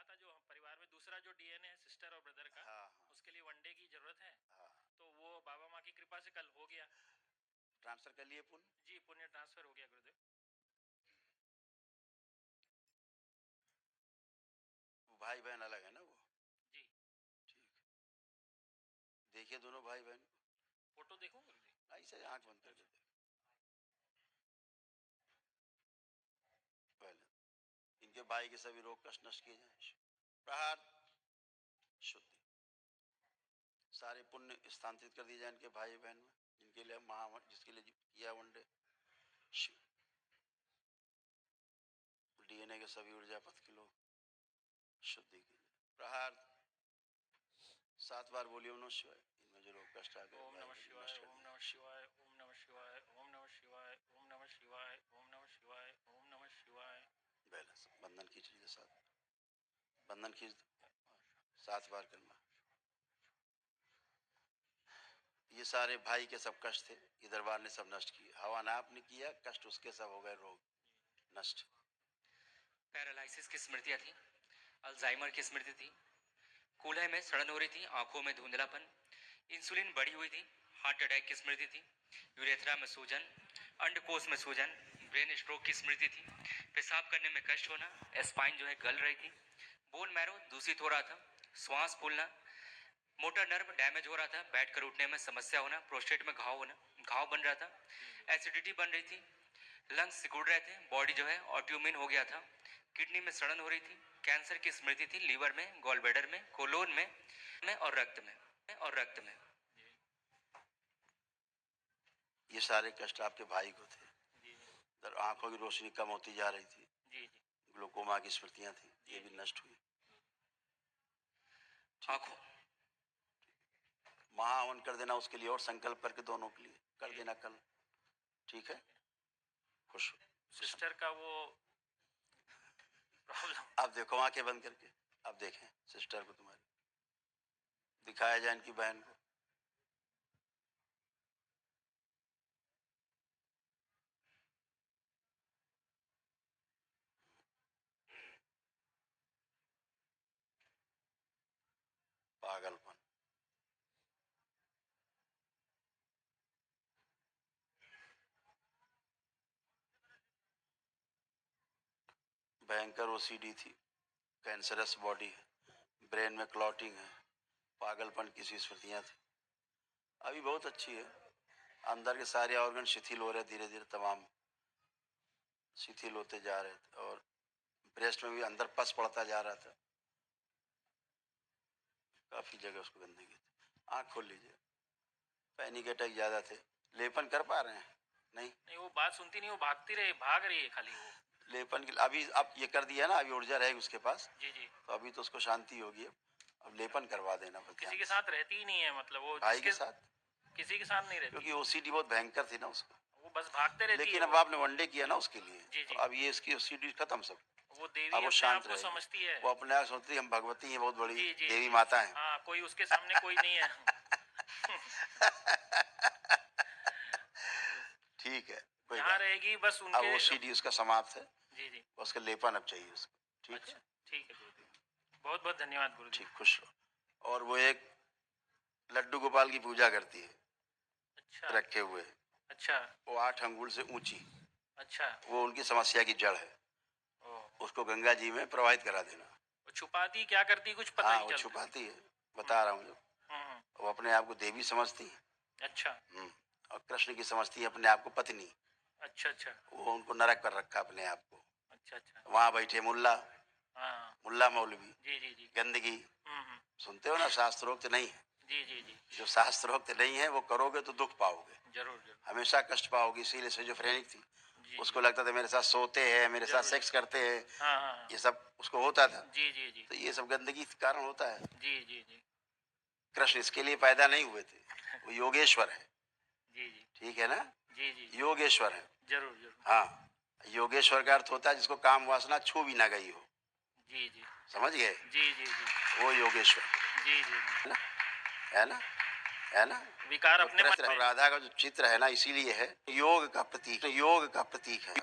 था जो परिवार में दूसरा जो डीएनए है सिस्टर और ब्रदर का, हाँ उसके लिए वनडे की जरूरत है। हाँ। तो वो बाबा माँ की कृपा से कल हो गया। ट्रांसफर कर लिए पुण्य? जी, पुण्य ट्रांसफर हो गया गुरुदेव। वो भाई बहन अलग है ना वो? जी। ठीक। देखिए दोनों भाई बहन को। फोटो देखूं गुरुदेव? ऐसे आंख बंद करके देख। पहले इनके भाई के सभी रोग कष्ट नष्ट किए जाए। प्रहार शुद्धि सारे पुण्य स्थानांतरित कर दिए जाए इनके भाई बहन में, जिनके लिए महा जिसके लिए किया वनडे। डीएनए के सभी ऊर्जा पथ के लोग शुद्धि के लिए प्रहार 7 बार बोलिए ओम नमः शिवाय। इनमें जो रोग कष्ट आ गए ओम नमः शिवाय, ओम नमः शिवाय, ओम नमः शिवाय, ओम नमः शिवाय, ओम नमः शिवाय, ओम नमः शिवाय, ओम नमः शिवाय। बैलेंस बंधन खींच लीजिए, 7 बंधन खींच 7 बार करना। ये सारे भाई के सब कष्ट थे, ये दरबार ने सब नष्ट किए। हवा ना आपने किया, कष्ट उसके सब हो गए, रोग नष्ट। पैरालिसिस की स्मृतियां थी, अल्जाइमर की स्मृति थी, कूल्हे में सड़न हो रही थी, आंखों में धुंधलापन, इंसुलिन बढ़ी हुई थी, हार्ट अटैक की स्मृति थी, यूरेथ्रा में सूजन, अंडकोश में सूजन, ब्रेन स्ट्रोक की स्मृति थी, पेशाब करने में कष्ट होना, स्पाइन जो है गल रही थी, बोन मैरो दूषित हो रहा था, श्वास फूलना, मोटर नर्व डैमेज हो रहा था, बैठकर उठने में समस्या होना, प्रोस्टेट में घाव होना, घाव बन रहा था, एसिडिटी बन रही थी, लंग्स सिकुड़ रहे थे, बॉडी जो है ऑटोइम्यून हो गया था, किडनी में सड़न हो रही थी, कैंसर की स्मृति थी, लीवर में, गॉल ब्लैडर में, कोलोन में और रक्त में। ये सारे कष्ट आपके भाई को थे। आंखों की रोशनी कम होती जा रही थी, ग्लूकोमा की स्मृतियां थी, ये भी नष्ट हुई। आंखों महावन कर देना उसके लिए, और संकल्प करके दोनों के लिए कर देना कल, ठीक है? खुश हो। सिस्टर का वो प्रॉब्लम। अब देखो आंखें बंद करके, अब देखें सिस्टर को, तुम्हारी दिखाया जाए इनकी बहन को। पागलपन, भयंकर ओसीडी थी, कैंसरस बॉडी है, ब्रेन में क्लॉटिंग है, पागलपन की सी स्मृतियां थी। अभी बहुत अच्छी है, अंदर के सारे ऑर्गन शिथिल हो रहे, धीरे धीरे तमाम शिथिल होते जा रहे थे, और ब्रेस्ट में भी अंदर पस पड़ता जा रहा था, काफी जगह उसको गंदगी थी। आँख खोल लीजिए, पैनिक अटैक ज्यादा थे। लेपन कर पा रहे हैं? नहीं, वो बात सुनती नहीं, वो भागती रही, भाग रही है खाली वो। लेपन के अभी अब ये कर दिया ना, अभी ऊर्जा रहेगी उसके पास। जी जी। तो अभी तो उसको शांति होगी, अब लेपन करवा देना। किसी के साथ रहती ही नहीं है, मतलब वो भाई के साथ किसी के साथ नहीं रहती, क्योंकि ओसीडी बहुत भयंकर थी ना उसको, वो बस भागते रहती लेकिन है। अब आपने वनडे किया ना उसके लिए, जी जी। तो अब ये इसकी ओसीडी खत्म सब। वो देवी अब वो अपने शांत आप को रहेगी, समझती है। वो अपने आप सोचती है हम भगवती हैं, बहुत बड़ी जी जी देवी जी। माता है। हाँ, कोई उसके सामने कोई नहीं है। ठीक है, कोई यहाँ बात रहेगी बस अब उनके। ओसीडी उसका समाप्त है। जी जी। उसका लेपन अब चाहिए उसको, ठीक अच्छा, है? ठीक है गुरुदेव, बहुत बहुत धन्यवाद गुरुदेव। ठीक, खुश रहो। और वो एक लड्डू गोपाल की पूजा करती है, अच्छा रखे हुए। अच्छा वो 8 अंगुल से ऊंची, अच्छा। वो उनकी समस्या की जड़ है। उसको गंगा जी में प्रवाहित करा देना। वो छुपाती क्या करती कुछ पता हाँ, नहीं वो चलता। छुपाती है, बता रहा हूँ। वो अपने आप को देवी समझती है। अच्छा। और कृष्ण की समझती है अपने आप को पत्नी। अच्छा अच्छा। वो उनको नरक पर रखा अपने आप को। अच्छा अच्छा। वहाँ बैठे मुल्ला, हाँ। मुल्ला मौलवी, जी जी जी। गंदगी। सुनते हो ना, शास्त्रोक्त नहीं है। जी जी जी। जो शास्त्रोक्त नहीं है वो करोगे तो दुख पाओगे, जरूर जरूर, हमेशा कष्ट पाओगे। इसीलिए सिजोफ्रेनिक थी, जी उसको लगता था मेरे साथ सोते हैं, मेरे साथ सेक्स करते हैं। हाँ हाँ, ये सब उसको होता था। जी जी जी। तो ये सब गंदगी के कारण होता है। जी जी जी। कृष्ण इसके लिए पैदा नहीं हुए थे, वो योगेश्वर है। जी जी। ठीक है ना? जी जी। योगेश्वर है। जरूर जरूर। हाँ, योगेश्वर का अर्थ होता है जिसको काम वासना छू भी ना गई हो। जी जी। समझ गए? जी जी जी। वो योगेश्वर। जी जी जी। है ना? है ना? विकार अपने कृष्ण और राधा का जो चित्र है ना, इसीलिए है योग का प्रतीक, योग का प्रतीक है,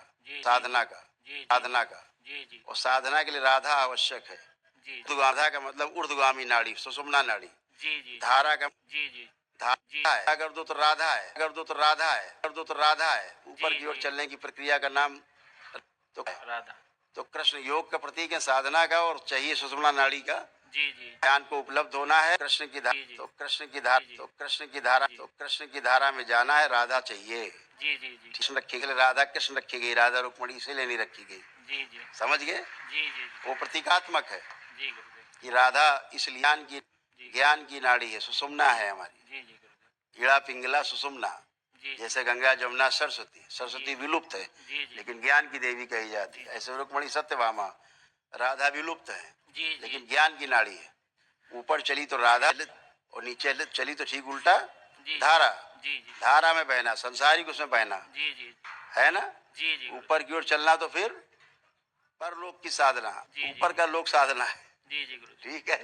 साधना का, साधना का। जी जी। और साधना के लिए राधा आवश्यक है। जी राधा का मतलब ऊर्ध्वगामी नाड़ी, सुषुम्ना नाड़ी। जी जी धारा का जी जी जी धारा है, अगर दो तो राधा है, अगर दो तो राधा है, अगर दो तो राधा है। ऊपर जी, की ओर जी। चलने की प्रक्रिया का नाम तो राधा। तो कृष्ण योग का प्रतीक है, साधना का, और चाहिए सुषुम्ना नाड़ी का। जी जी ज्ञान को उपलब्ध होना है, कृष्ण की धारा, जी, जी। तो कृष्ण की धारा, जी, जी। तो कृष्ण की धारा, जी। तो कृष्ण की धारा में जाना है। राधा चाहिए, जी जी जी कृष्ण रखी गई, राधा कृष्ण रखी गई, राधा रुक्मणी इसीलिए नहीं रखी गई। जी जी समझ गए? जी जी वो प्रतीकात्मक है जी गुरुदेव। कि राधा इसलिए जी ज्ञान की नाड़ी है, सुषुम्ना है हमारी। जी जी गुरुदेव। ईड़ा पिंगला सुषुम्ना, जी जैसे गंगा जमुना सरस्वती, सरस्वती जी। विलुप्त है जी जी लेकिन ज्ञान की देवी कही जाती है। ऐसे रुक्मणी सत्यभामा, राधा विलुप्त है जी जी लेकिन ज्ञान की नाड़ी है। ऊपर चली तो राधा और नीचे चली तो ठीक उल्टा जी धारा। जी जी धारा में बहना, संसारिक उसमें बहना, जी जी है ना? जी जी ऊपर की ओर चलना तो फिर परलोक की साधना, जी, जी। ऊपर का लोक साधना है। जी जी गुरु जी। ठीक है।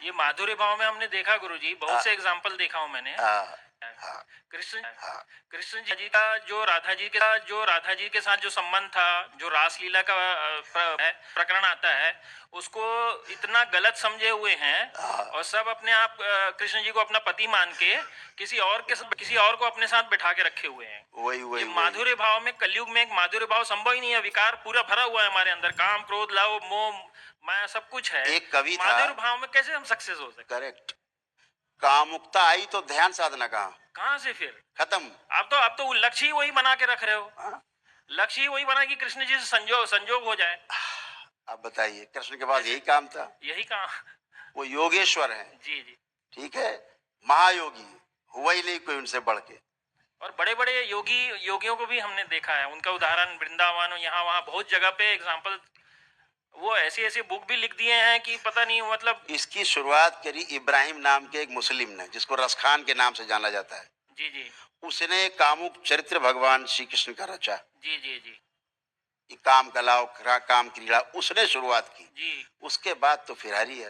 ये माधुर्य भाव में हमने देखा गुरु जी, बहुत से एग्जाम्पल देखा हूँ मैंने। हाँ हाँ कृष्ण हाँ कृष्ण जी का जो राधा जी के साथ जो संबंध था, जो रासलीला का प्रकरण आता है, उसको इतना गलत समझे हुए हैं और सब अपने आप कृष्ण जी को अपना पति मान के किसी और को अपने साथ बिठा के रखे हुए हैं। वही वही ये वही। माधुर्य भाव में, कलयुग में एक माधुर्य भाव संभव ही नहीं है। विकार पूरा भरा हुआ है हमारे अंदर, काम क्रोध लाभ मोह माया सब कुछ है। एक कवि था, माधुर्य भाव में कैसे हम सक्सेस हो सकते? करेक्ट। कामुकता आई तो ध्यान साधना कहाँ से फिर? खत्म। अब तो लक्ष्य ही वही बना के रख रहे हो। हाँ? लक्ष्य ही वही बना कि कृष्ण जी से संजोग हो जाए। अब बताइए, कृष्ण के पास यही काम था। यही काम। वो योगेश्वर है, जी जी। ठीक है, महायोगी, हुआ ही नहीं कोई उनसे बढ़ के। और बड़े बड़े योगियों को भी हमने देखा है, उनका उदाहरण वृंदावन, यहाँ वहाँ बहुत जगह पे एग्जाम्पल, वो ऐसे बुक भी लिख दिए हैं कि पता नहीं, मतलब। इसकी शुरुआत करी इब्राहिम नाम के एक मुस्लिम ने, जिसको रसखान के नाम से जाना जाता है। जी जी उसने कामुक चरित्र भगवान श्री कृष्ण का रचा। जी जी जी ये काम कलाओ, काम क्रीड़ा उसने शुरुआत की। जी। उसके बाद तो फिर हरी है,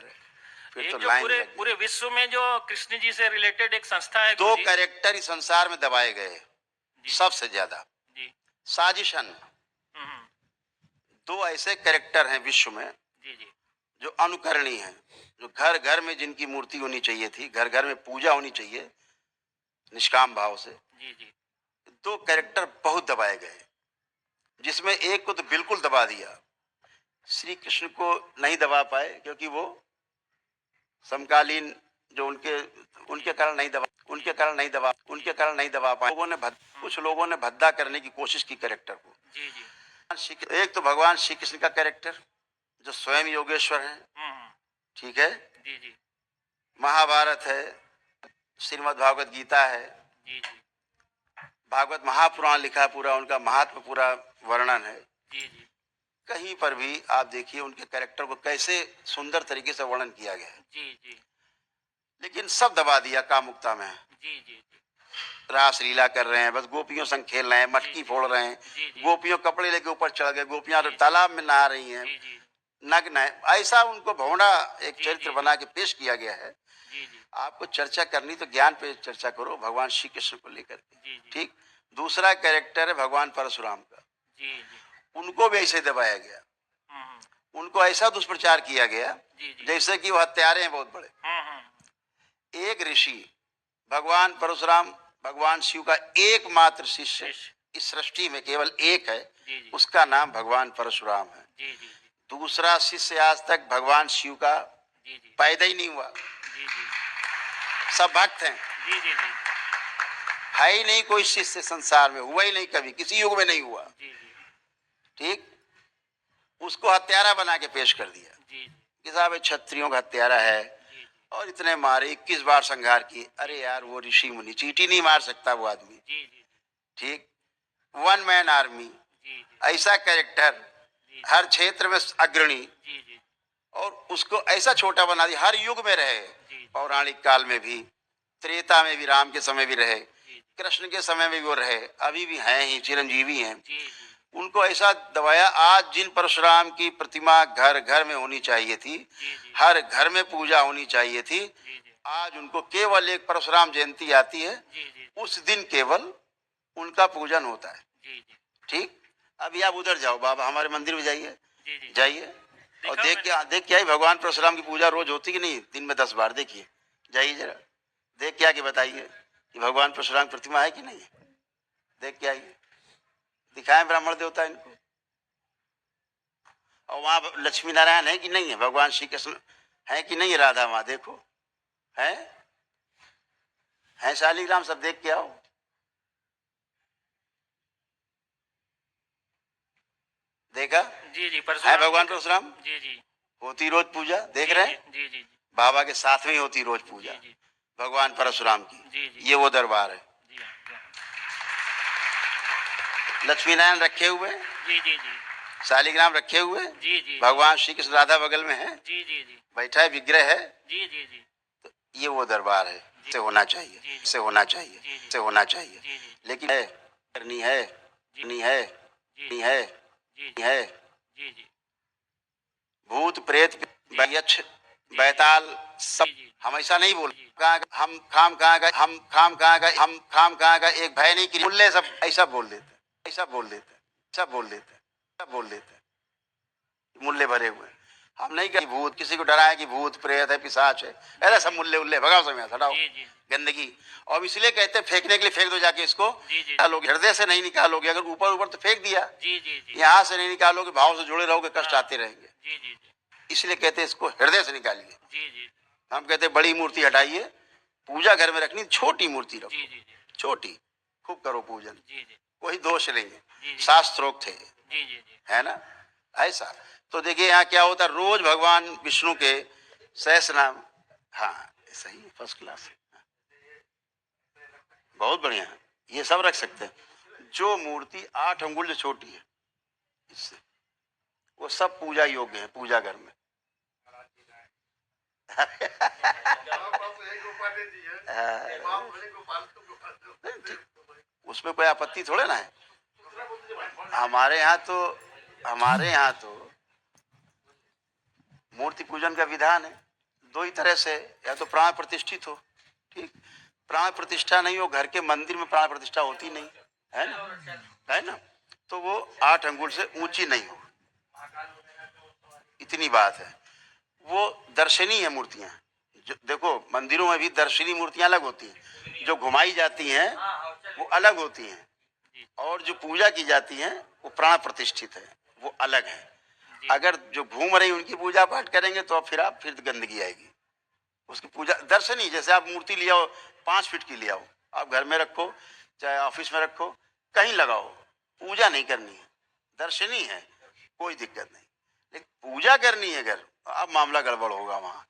फिर एक तो जो लाइन पूरे लग गई। पूरे विश्व में जो कृष्ण जी से रिलेटेड एक संस्था है दो गुरुजी। कैरेक्टर इस संसार में दबाए गए जी सबसे ज्यादा, जी। साजिशन। हम्म। दो ऐसे कैरेक्टर हैं विश्व में जी जी जो अनुकरणीय हैं, जो घर घर में जिनकी मूर्ति होनी चाहिए थी, घर घर में पूजा होनी चाहिए निष्काम भाव से। जी जी दो कैरेक्टर बहुत दबाए गए, जिसमें एक को तो बिल्कुल दबा दिया, श्री कृष्ण को नहीं दबा पाए क्योंकि वो समकालीन जो उनके कारण नहीं दबा पाए। कुछ लोगों ने भद्दा करने की कोशिश की कैरेक्टर को। जी जी। एक तो भगवान श्री कृष्ण का कैरेक्टर जो स्वयं योगेश्वर है, ठीक है, जी जी महाभारत है, श्रीमद् भागवत गीता है, जी जी भागवत महापुराण लिखा पूरा, उनका महात्म पूरा वर्णन है। जी जी कहीं पर भी आप देखिए उनके कैरेक्टर को कैसे सुंदर तरीके से वर्णन किया गया है। जी जी लेकिन सब दबा दिया कामुकता में। जी जी रास लीला कर रहे हैं, बस गोपियों संग खेल रहे हैं, मटकी फोड़ रहे हैं, गोपियों कपड़े लेके ऊपर चढ़ गए, गोपियां तालाब में नहा रही हैं, नग्न है। ऐसा उनको भौंडा एक चरित्र बना के पेश किया गया है। आपको चर्चा करनी तो ज्ञान पे चर्चा करो, भगवान श्री कृष्ण को लेकर के, ठीक। दूसरा कैरेक्टर है भगवान परशुराम का। उनको भी ऐसे दबाया गया, उनको ऐसा दुष्प्रचार किया गया जैसे कि वो हत्यारे हैं बहुत बड़े। एक ऋषि, भगवान परशुराम भगवान शिव का एकमात्र शिष्य इस सृष्टि में केवल एक है, उसका नाम भगवान परशुराम है। दूसरा शिष्य आज तक भगवान शिव का पैदा ही नहीं हुआ। सब भक्त हैं, है ही नहीं कोई शिष्य संसार में, हुआ ही नहीं, कभी किसी युग में नहीं हुआ, ठीक। उसको हत्यारा बना के पेश कर दिया कि साहब क्षत्रियों का हत्यारा है और इतने मारे, 21 बार संहार किए। अरे यार, वो ऋषि मुनि, चींटी नहीं मार सकता वो आदमी, ठीक। वन मैन आर्मी, ऐसा कैरेक्टर हर क्षेत्र में अग्रणी, और उसको ऐसा छोटा बना दिया। हर युग में रहे, पौराणिक काल में भी, त्रेता में भी, राम के समय भी रहे, कृष्ण के समय में भी वो रहे, अभी भी हैं ही, चिरंजीवी हैं। उनको ऐसा दबाया। आज जिन परशुराम की प्रतिमा घर घर में होनी चाहिए थी, हर घर में पूजा होनी चाहिए थी, आज उनको केवल एक परशुराम जयंती आती है, उस दिन केवल उनका पूजन होता है, ठीक। अभी आप उधर जाओ बाबा, हमारे मंदिर में जाइए, और देखा देख के आई भगवान परशुराम की पूजा रोज होती कि नहीं? दिन में 10 बार देखिए, जाइए जरा देख के आके बताइए कि भगवान परशुराम की प्रतिमा है कि नहीं है। देख के आइए, दिखाएं ब्राह्मण देवता इनको। और वहां लक्ष्मी नारायण है कि नहीं है? भगवान श्री कृष्ण है कि नहीं है? राधा माँ देखो है शालिग्राम, सब देख के आओ। देखा जी जी है परशुराम भगवान जी परशुराम? जी जी होती रोज पूजा, देख जी रहे हैं? जी जी बाबा के साथ में ही होती रोज पूजा जी जी भगवान परशुराम की। जी जी ये वो दरबार है। जी हाँ, जी हाँ। लक्ष्मी नारायण रखे हुए, जी जी जी शालिग्राम रखे हुए, जी जी भगवान श्री कृष्ण राधा बगल में है, जी जी जी बैठा है, विग्रह है। जी जी जी तो ये वो दरबार है, जी, से होना चाहिए, जी, जी, से होना चाहिए, जी, जी, से होना चाहिए। जी जी लेकिन है, करनी है, जी, करनी है, जी करनी है, जी करनी है। जी जी भूत प्रेत यक्ष बैताल सब जी, जी, हम ऐसा नहीं बोल जी, हम खाम कहाँ गए, हम खाम कहाँ गए, हम खाम कहाँ गए, एक भय नहीं कि मुल्ले सब ऐसा बोल देते, ऐसा बोल देते, ऐसा बोल देते, ऐसा बोल देते, मुल्ले भरे हुए। हम नहीं कहीं भूत किसी को डराए कि भूत प्रेत है, पिशाच है, ऐसा सब मुल्ले उल्ले भगाओ समय हटाओ जी, जी, गंदगी। और इसलिए कहते हैं फेंकने के लिए फेंक दो जाके इसको, जी, जी, निकालोगे हृदय से नहीं निकालोगे। अगर ऊपर ऊपर तो फेंक दिया, जी जी जी यहाँ से नहीं निकालोगे, भाव से जुड़े रहोगे, कष्ट आते रहेंगे। जी जी इसलिए कहते हैं इसको हृदय से निकालिए। जी जी हम कहते हैं बड़ी मूर्ति हटाइए, पूजा घर में रखनी, छोटी मूर्ति जी रखो, जी छोटी, खूब करो पूजन, जी जी कोई दोष नहीं है, जी, जी। शास्त्रोक्त है, जी जी जी है ना? ऐसा तो देखिए यहाँ क्या होता है, रोज भगवान विष्णु के सहस्र नाम। हाँ सही है, फर्स्ट क्लास है, बहुत बढ़िया है, ये सब रख सकते हैं। जो मूर्ति 8 अंगुल जो छोटी है इससे, वो सब पूजा योग्य है, पूजा घर में। उसमें कोई आपत्ति थोड़े ना है। हमारे यहाँ तो मूर्ति पूजन का विधान है 2 ही तरह से, या तो प्राण प्रतिष्ठित हो, ठीक, प्राण प्रतिष्ठा नहीं हो, घर के मंदिर में प्राण प्रतिष्ठा होती नहीं है ना, है ना, तो वो 8 अंगुल से ऊंची नहीं हो, इतनी बात है। वो दर्शनीय है मूर्तियां, जो देखो मंदिरों में भी दर्शनीय मूर्तियां अलग होती हैं, जो घुमाई जाती हैं वो अलग होती हैं, और जो पूजा की जाती है वो प्राण प्रतिष्ठित है, वो अलग है। अगर जो घूम रही उनकी पूजा पाठ करेंगे तो फिर गंदगी आएगी। उसकी पूजा दर्शनीय, जैसे आप मूर्ति ले आओ 5 फीट की ले आओ, आप घर में रखो, चाहे ऑफिस में रखो, कहीं लगाओ, पूजा नहीं करनी है, दर्शनीय है, कोई दिक्कत नहीं। लेकिन पूजा करनी है घर, अब मामला गड़बड़ होगा। वहां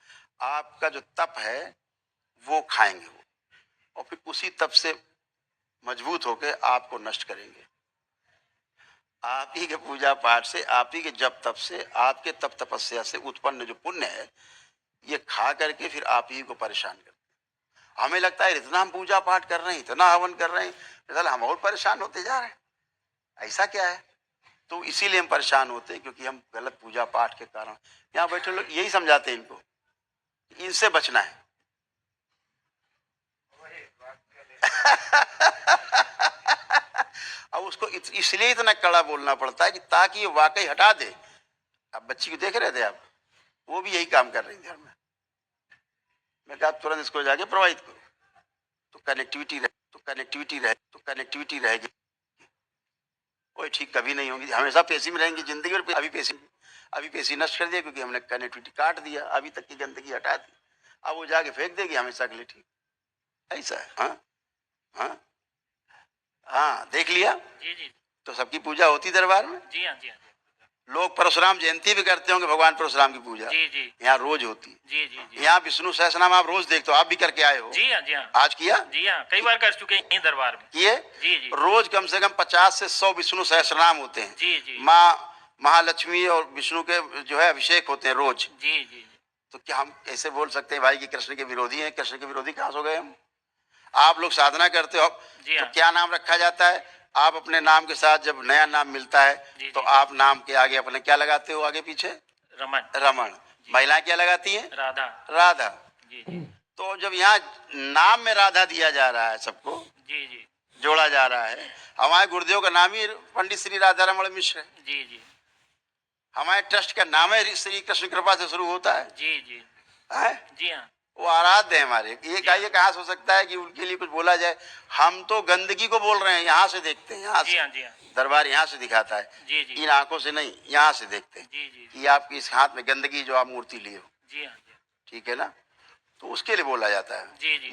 आपका जो तप है वो खाएंगे वो, और फिर उसी तप से मजबूत होकर आपको नष्ट करेंगे। आप ही के पूजा पाठ से, आप ही के जप तप से, आपके तप तपस्या से उत्पन्न जो पुण्य है, ये खा करके फिर आप ही को परेशान करते हैं। हमें लगता है इतना हम पूजा पाठ कर रहे हैं, इतना हवन कर रहे हैं, हम और परेशान होते जा रहे हैं, ऐसा क्या है? तो इसीलिए हम परेशान होते हैं, क्योंकि हम गलत पूजा पाठ के कारण। यहाँ बैठे लोग यही समझाते हैं इनको, इनसे बचना है। अब उसको इसलिए इतना कड़ा बोलना पड़ता है कि ताकि ये वाकई हटा दे। अब बच्ची को देख रहे थे आप, वो भी यही काम कर रही थी घर में। मैं कहा तुरंत इसको जाके प्रवाहित करो, तो कनेक्टिविटी रहेगी। कोई ठीक कभी नहीं होगी, हमेशा पेशी में रहेंगी जिंदगी भर। अभी पेशी नष्ट कर दिया, क्योंकि हमने कनेक्टिविटी काट दिया, अभी तक की गंदगी हटा दी, अब वो जाके फेंक देगी हमेशा के लिए, ठीक ऐसा है। हाँ हाँ हाँ, देख लिया। जी जी तो सबकी पूजा होती दरबार में। जी हाँ जी हाँ लोग परशुराम जयंती भी करते होंगे, भगवान परशुराम की पूजा जी जी यहाँ रोज होती। जी जी जी यहाँ विष्णु सहस्रनाम आप रोज देखते हो, आप भी करके आए हो। जी हाँ जी हाँ आज किया? जी हाँ, कई बार कर चुके हैं दरबार में। किए? जी जी रोज कम से कम 50 से 100 विष्णु सहस्रनाम होते हैं। जी जी माँ महालक्ष्मी और विष्णु के जो है अभिषेक होते हैं रोज। जी जी तो क्या हम ऐसे बोल सकते हैं भाई कि कृष्ण के विरोधी हैं? कृष्ण के विरोधी कहाँ हो गए हम? आप लोग साधना करते हो, जी तो हाँ। क्या नाम रखा जाता है? आप अपने नाम के साथ जब नया नाम मिलता है, जी, तो जी। आप नाम के आगे अपने क्या लगाते हो? आगे पीछे रमन रमण। महिलाएं क्या लगाती हैं? राधा। राधा। जी जी तो जब यहाँ नाम में राधा दिया जा रहा है, सबको जी जी जोड़ा जा रहा है, हमारे गुरुदेव का नाम ही पंडित श्री राधा रमण मिश्र है। जी जी हमारे ट्रस्ट का नाम है श्री कृष्ण कृपा से शुरू होता है, जी जी जी हाँ वो आराध्य है हमारे। ये कहाँ से हो सकता है कि उनके लिए कुछ बोला जाए? हम तो गंदगी को बोल रहे हैं, यहाँ से देखते हैं, यहाँ जी से हाँ जी हाँ दरबार यहाँ से दिखाता है, जी जी इन आंखों से नहीं, यहाँ से देखते हैं जी जी कि आपकी इस हाथ में गंदगी जो आप मूर्ति लिए हो, जी हाँ जी ठीक है ना, तो उसके लिए बोला जाता है। जी जी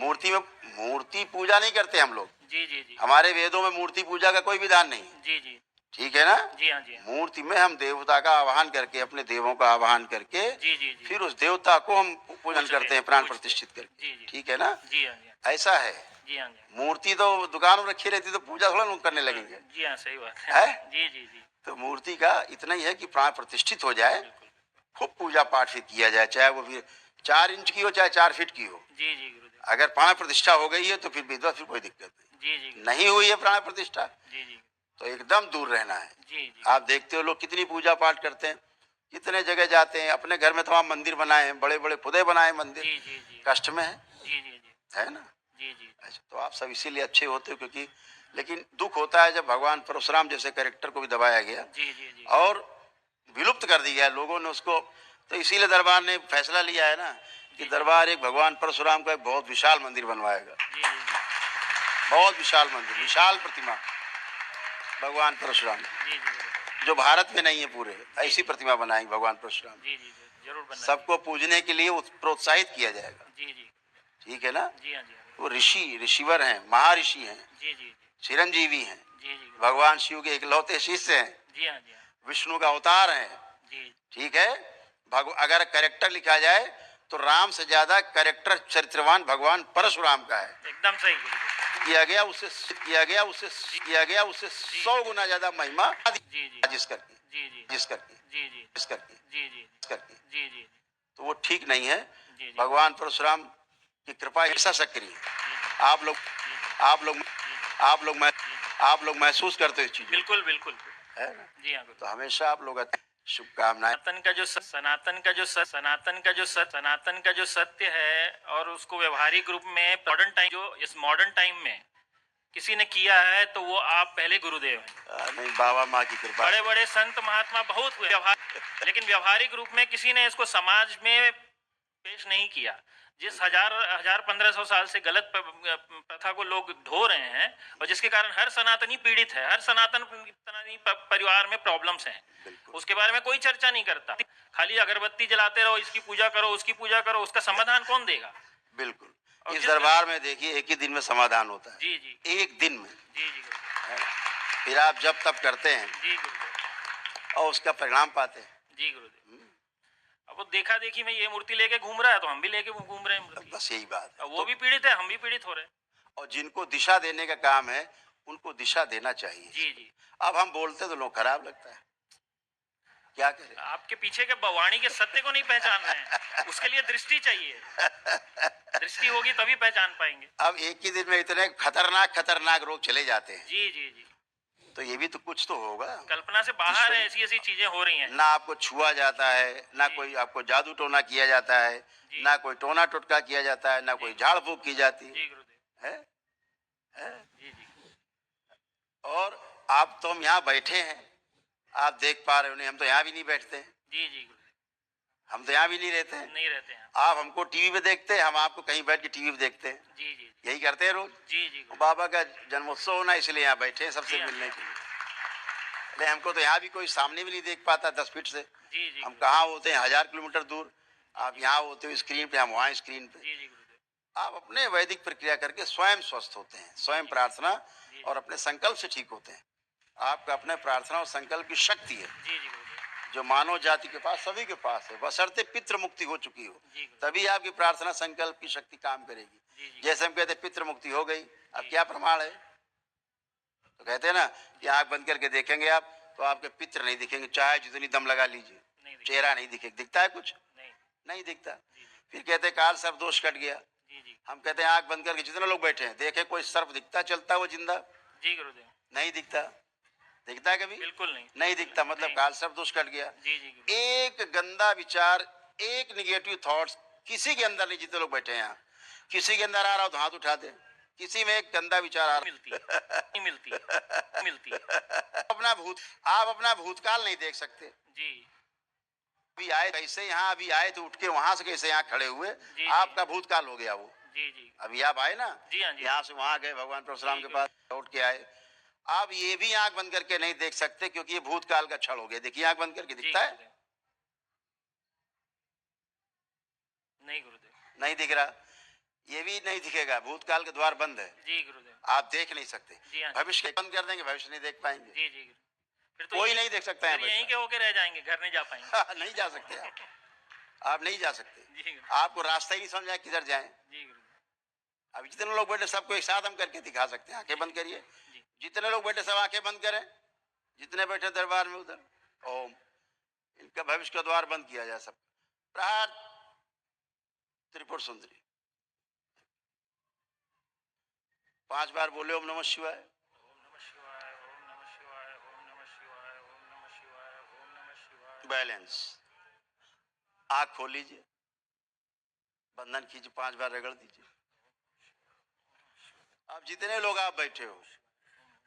मूर्ति पूजा नहीं करते हम लोग, जी जी जी हमारे वेदों में मूर्ति पूजा का कोई विधान नहीं है, जी जी ठीक है ना। जी हाँ जी हाँ मूर्ति में हम देवता का आवाहन करके, अपने देवों का आवाहन करके, जी जी जी फिर उस देवता को हम पूजन पूजते करते हैं, हैं, प्राण पूजते प्रतिष्ठित हैं। करके, जी जी ठीक है ना। जी हाँ जी हाँ ऐसा है, जी हाँ जी मूर्ति तो दुकान में रखी रहती तो पूजा थोड़ा लोग करने लगेंगे, जी हाँ सही बात है? जी जी जी तो मूर्ति का इतना ही है कि प्राण प्रतिष्ठित हो जाए, खूब पूजा पाठ भी किया जाए, चाहे वो भी 4 इंच की हो चाहे 4 फीट की हो। जी जी गुरुदेव अगर प्राण प्रतिष्ठा हो गई है तो फिर विधवा, फिर कोई दिक्कत नहीं। जी जी नहीं हुई है प्राण प्रतिष्ठा जी जी तो एकदम दूर रहना है। जी जी आप देखते हो लोग कितनी पूजा पाठ करते हैं, कितने जगह जाते हैं, अपने घर में तमाम मंदिर बनाए हैं, बड़े बड़े खुदे बनाए मंदिर, जी जी जी कष्ट में जी जी जी है ना। जी जी अच्छा, तो आप सब इसीलिए अच्छे होते हो क्योंकि, लेकिन दुख होता है जब भगवान परशुराम जैसे कैरेक्टर को भी दबाया गया जी जी जी और विलुप्त कर दिया लोगों ने उसको। तो इसीलिए दरबार ने फैसला लिया है ना कि दरबार एक भगवान परशुराम का एक बहुत विशाल मंदिर बनवाएगा, जी जी बहुत विशाल मंदिर, विशाल प्रतिमा भगवान परशुराम, जी जी गुरुदेव जो भारत में नहीं है पूरे, ऐसी प्रतिमा बनाएंगे भगवान परशुराम। जी जी जरूर बनना सबको पूजने के लिए प्रोत्साहित किया जाएगा, जी जी ठीक है ना। जी हाँ जी हाँ वो ऋषिवर हैं, महर्षि हैं, जी जी चिरंजीवी हैं, जी जी भगवान शिव के इकलौते शिष्य हैं, जी हाँ जी हाँ विष्णु का अवतार है, जी ठीक है। अगर कैरेक्टर लिखा जाए तो राम से ज्यादा कैरेक्टर चरित्रवान भगवान परशुराम का है। एकदम सही गुरुदेव किया गया उससे 100 गुना ज्यादा महिमा जी जी जिस करके जी जी जिस करके जी जी जिस करके जी जी जिस करके जी जी तो वो ठीक नहीं है। जी जी भगवान परशुराम की कृपा ऐसा सक्रिय है। आप लोग आप लोग आप लोग आप लोग महसूस करते हो इस चीज बिल्कुल बिल्कुल है ना। जी हाँ गुरुदेव तो हमेशा आप लोग शुभकामनाएं। सनातन का जो सत्य है और उसको व्यवहारिक रूप में मॉडर्न टाइम, जो इस मॉडर्न टाइम में किसी ने किया है तो वो आप पहले गुरुदेव हैं। नहीं, बाबा माँ की कृपा। बड़े बड़े संत महात्मा बहुत हुए लेकिन व्यवहारिक रूप में किसी ने इसको समाज में पेश नहीं किया। जिस 1500 साल से गलत प्रथा को लोग ढो रहे हैं और जिसके कारण हर सनातनी पीड़ित है, हर सनातनी परिवार में प्रॉब्लम्स हैं, उसके बारे में कोई चर्चा नहीं करता। खाली अगरबत्ती जलाते रहो, इसकी पूजा करो, उसकी पूजा करो, उसका समाधान कौन देगा? बिल्कुल, और इस जिस दरबार में देखिए एक ही दिन में समाधान होता है। जी जी एक दिन में। जी जी गुरुदेव फिर आप जब तब करते हैं जी गुरुदेव और उसका परिणाम पाते हैं। जी गुरुदेव। अब वो देखा देखी में ये मूर्ति लेके घूम रहा है तो हम भी लेके घूम रहे हैं मूर्ति। बस यही बात है। अब वो भी पीड़ित है, हम भी पीड़ित हो रहे हैं। और जिनको दिशा देने का काम है उनको दिशा देना चाहिए। जी जी अब हम बोलते तो लोग खराब लगता है, क्या करें। आपके पीछे के वाणी के सत्य को नहीं पहचान रहे हैं, उसके लिए दृष्टि चाहिए। दृष्टि होगी तभी पहचान पाएंगे। अब एक ही दिन में इतने खतरनाक रोग चले जाते हैं, जी जी जी तो ये भी तो कुछ तो होगा। कल्पना से बाहर है, ऐसी ऐसी चीजें हो रही हैं। ना आपको छुआ जाता है, ना कोई आपको जादू टोना किया जाता है, ना कोई टोना टोटका किया जाता है, ना कोई झाड़ फूक की जाती जी गुरुदेव है। जी जी और आप तो हम यहाँ बैठे हैं, आप देख पा रहे हो नहीं, हम तो यहाँ भी नहीं बैठते हैं, जी जी गुरुदेव हम तो यहाँ भी नहीं रहते हैं। नहीं रहते हैं। आप हमको टीवी पे देखते हैं, हम आपको कहीं बैठ के टीवी पे देखते हैं, जी जी यही करते हैं रोज। जी जी गुरुदेव बाबा का जन्मोत्सव होना इसलिए यहाँ बैठे हैं सबसे जी हाँ, मिलने के लिए। नहीं, हमको तो यहाँ भी कोई सामने भी नहीं देख पाता 10 फीट से। जी जी हम कहाँ होते हैं 1000 किलोमीटर दूर, आप यहाँ होते हो स्क्रीन पे, हम वहाँ स्क्रीन पे। जी जी गुरुदेव आप अपने वैदिक प्रक्रिया करके स्वयं स्वस्थ होते हैं, स्वयं प्रार्थना और अपने संकल्प से ठीक होते हैं। आपका अपने प्रार्थना और संकल्प की शक्ति है जी जी गुरुदेव जो मानव जाति के पास, सभी के पास है, बशर्ते पितृ मुक्ति हो चुकी हो, जी गुरुदेव तभी आपकी प्रार्थना संकल्प की शक्ति काम करेगी। जी जी जैसे हम कहते हैं पितृ मुक्ति हो गई, अब क्या प्रमाण है? तो कहते हैं ना कि आंख बंद करके देखेंगे आप तो आपके पितृ नहीं दिखेंगे, चाहे जितनी दम लगा लीजिए, नहीं चेहरा नहीं दिखेगा। दिखता है कुछ? नहीं नहीं दिखता। जी जी फिर कहते हैं काल सर्प दोष कट गया। जी जी हम कहते हैं आंख बंद करके जितने लोग बैठे हैं देखे कोई सर्प दिखता चलता वो जिंदा? जी गुरुदेव नहीं दिखता। दिखता है कभी? बिल्कुल नहीं नहीं दिखता, मतलब काल सर्प दोष कट गया। जी जी गुरुदेव एक गंदा विचार, एक निगेटिव थॉट्स किसी के अंदर नहीं, जितने लोग बैठे हैं यहाँ, किसी के अंदर आ रहा हो तो हाथ उठा दे, किसी में एक गंदा विचार आ मिलती है नहीं मिलती है आप अपना भूतकाल नहीं देख सकते, जी अभी आए कैसे यहाँ, अभी आए तो उठ के वहां से कैसे यहाँ खड़े हुए, जी। आपका भूतकाल हो गया वो। जी जी अभी आप आए ना, जी, हाँ जी। यहाँ से वहां गए, भगवान परशुराम के पास लौट के आए। आप ये भी आंख बंद करके नहीं देख सकते क्योंकि ये भूतकाल का क्षण हो गया। देखिए आंख बंद करके जी दिखता है, गुरुदेव। नहीं गुरुदेव। नहीं दिख रहा, ये भी नहीं दिखेगा, भूतकाल के द्वार बंद है, जी गुरुदेव। आप देख नहीं सकते। जी हाँ। भविष्य बंद कर देंगे, भविष्य नहीं देख पाएंगे, जी जी गुरु। फिर तो कोई नहीं देख सकता है फिर यहीं के होके रह जाएंगे, घर नहीं जा पाएंगे। नहीं जा सकते आप नहीं जा सकते, जी गुरु। आपको रास्ता ही नहीं समझ आए किधर जाएं। जी गुरु। अभी जितने लोग बैठे सबको एक साथ हम करके दिखा सकते हैं, आंखें बंद करिए, जी जितने लोग बैठे सब आंखें बंद करें, जितने बैठे दरबार में उधर, ओम, इनका भविष्य का द्वार बंद किया जाए। सब प्रहार त्रिपुर सुंदरी 5 बार बोले ओम नमः शिवाय। ओम नमः शिवाय, ओम नमः शिवाय, ओम नमः शिवाय, ओम नमः शिवाय, ओम नमः शिवाय। बैलेंस, आंख खोल लीजिए, बंधन कीजिए, 5 बार रगड़ दीजिए। अब जितने लोग आप बैठे हो,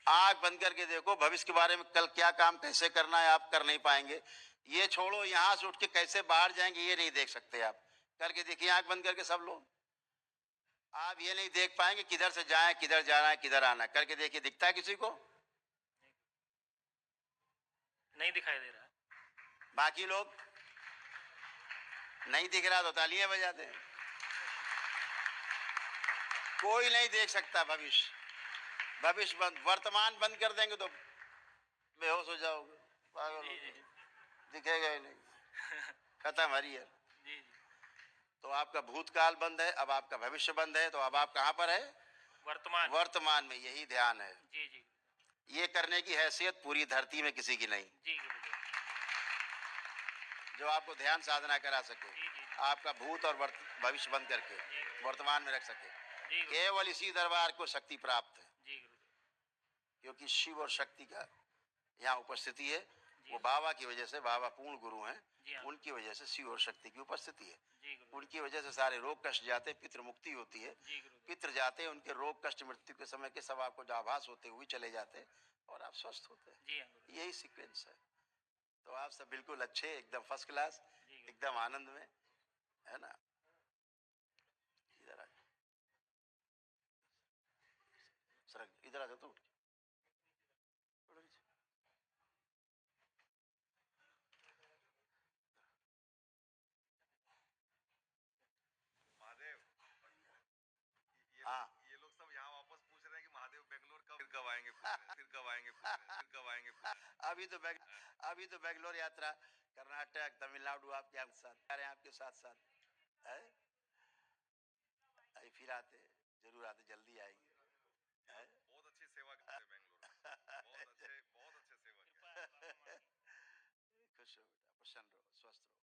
आंख बंद करके देखो, भविष्य के बारे में कल क्या काम कैसे करना है आप कर नहीं पाएंगे। ये छोड़ो, यहां से उठ के कैसे बाहर जाएंगे ये नहीं देख सकते आप, करके देखिए आंख बंद करके सब लोग। आप ये नहीं देख पाएंगे किधर से जाएं, किधर जाना है, किधर आना है, करके देखिए दिखता है किसी को? नहीं दिखाई दे रहा है। बाकी लोग नहीं दिख रहा तो तालियां बजाते हैं। कोई नहीं देख सकता भविष्य, भविष्य बंद, वर्तमान बंद कर देंगे तो बेहोश हो जाओगे, पागल हो जी जी जाओगे, दिखेगा ही नहीं, खत्म हरियर। जी जी। तो आपका भूतकाल बंद है, अब आपका भविष्य बंद है, तो अब आप कहां पर है? वर्तमान। वर्तमान में, यही ध्यान है। जी जी ये करने की हैसियत पूरी धरती में किसी की नहीं, जी गुरुदेव। जो आपको ध्यान साधना करा सके, जी जी आपका भूत और भविष्य बंद करके वर्तमान में रख सके। जी गुरु। केवल इसी दरबार को शक्ति प्राप्त है, जी गुरुदेव। क्योंकि शिव और शक्ति का यहाँ उपस्थिति है। वो बाबा की वजह से, बाबा पूर्ण गुरु हैं, जी हाँ। उनकी वजह से शिव और शक्ति की उपस्थिति है। जी गुरुदेव। उनकी वजह से सारे रोग कष्ट जाते, पितृ मुक्ति होती है। जी गुरुदेव। पितृ जाते, उनके रोग कष्ट मृत्यु के समय के सब आपको आभास होते हुए चले जाते और आप स्वस्थ होते हैं। जी हाँ गुरुदेव। यही सीक्वेंस है। तो आप सब बिल्कुल अच्छे, एकदम फर्स्ट क्लास, एकदम आनंद में, है ना। इधर आ जाओ, सरक इधर आ जाओ, तो महादेव, हाँ। ये लोग सब यहाँ वापस पूछ रहे हैं कि महादेव बेंगलोर कब, फिर कब आएंगे पूछने, फिर कब आएंगे पूछने, फिर कब आएंगे पूछने। अभी तो बेंगलोर यात्रा, कर्नाटक, तमिलनाडु आपके साथ आपके साथ साथ है। अभी फिर आते, जरूर आते, जल्दी आएंगे, है? बहुत अच्छी सेवा करते हैं बेंगलोर में, बहुत अच्छे सेवा करते हैं। खुश हो बेटा, प्रसन्न रहो, स्वस्थ रहो।